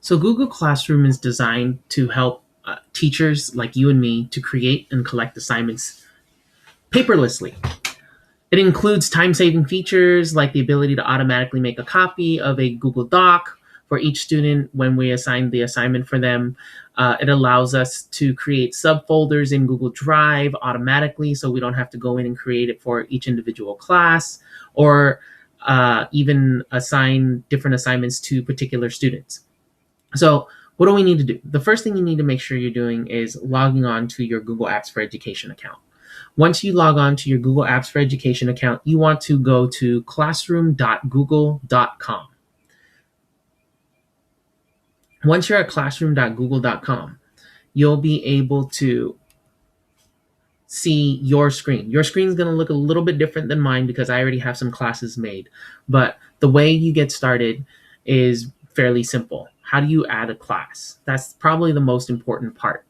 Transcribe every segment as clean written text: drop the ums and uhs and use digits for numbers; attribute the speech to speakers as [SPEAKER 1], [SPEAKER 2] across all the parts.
[SPEAKER 1] So Google Classroom is designed to help teachers like you and me to create and collect assignments paperlessly. It includes time-saving features like the ability to automatically make a copy of a Google Doc for each student when we assign the assignment for them. It allows us to create subfolders in Google Drive automatically, so we don't have to go in and create it for each individual class, or even assign different assignments to particular students. So what do we need to do? The first thing you need to make sure you're doing is logging on to your Google Apps for Education account. Once you log on to your Google Apps for Education account, you want to go to classroom.google.com. Once you're at classroom.google.com, you'll be able to see your screen. Your screen is going to look a little bit different than mine because I already have some classes made. But the way you get started is fairly simple. How do you add a class? That's probably the most important part.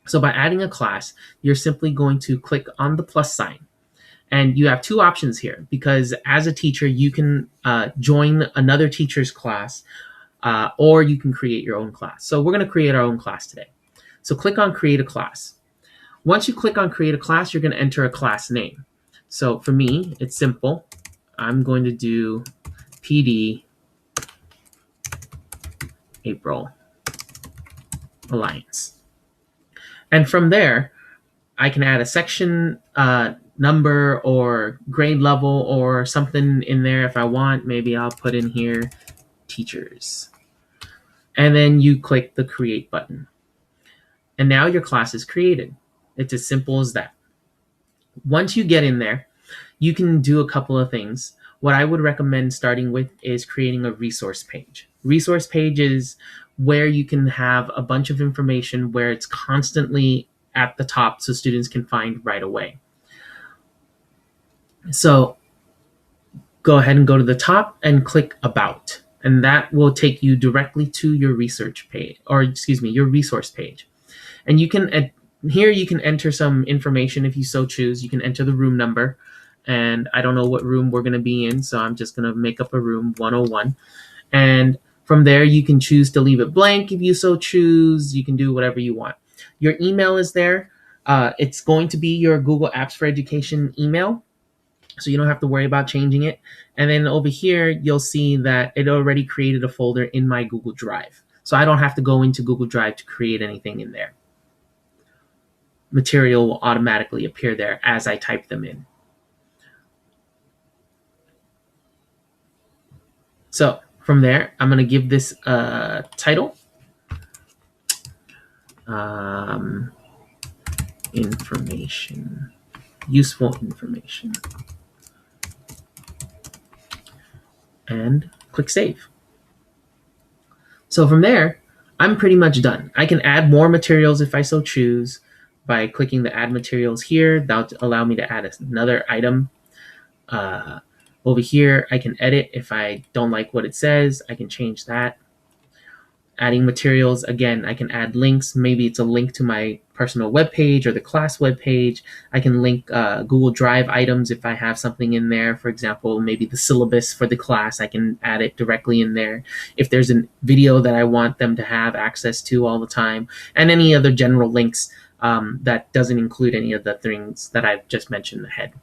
[SPEAKER 1] So by adding a class, you're simply going to click on the plus sign. And you have two options here because as a teacher, you can join another teacher's class or you can create your own class. So we're going to create our own class today. So click on Create a Class. Once you click on Create a Class, you're going to enter a class name. So for me, it's simple. I'm going to do PD April Alliance. And from there, I can add a section number or grade level or something in there if I want. Maybe I'll put in here teachers. And then you click the Create button. And now your class is created. It's as simple as that. Once you get in there, you can do a couple of things. What I would recommend starting with is creating a resource page. Resource page is where you can have a bunch of information where it's constantly at the top so students can find right away. So go ahead and go to the top and click About, and that will take you directly to your research page, or excuse me, your resource page. And you can here you can enter some information if you so choose. You can enter the room number, and I don't know what room we're going to be in, so I'm just going to make up a room 101. And from there, you can choose to leave it blank if you so choose. You can do whatever you want. Your email is there. It's going to be your Google Apps for Education email, so you don't have to worry about changing it. And then over here, you'll see that it already created a folder in my Google Drive. So I don't have to go into Google Drive to create anything in there. Material will automatically appear there as I type them in. So from there, I'm going to give this a title. Information, useful information. And click Save. So from there, I'm pretty much done. I can add more materials if I so choose by clicking the Add Materials here. That'll allow me to add another item. Over here, I can edit if I don't like what it says. I can change that. Adding materials, again, I can add links. Maybe it's a link to my personal webpage or the class webpage. I can link Google Drive items if I have something in there. For example, maybe the syllabus for the class, I can add it directly in there. If there's a video that I want them to have access to all the time, and any other general links that doesn't include any of the things that I've just mentioned ahead.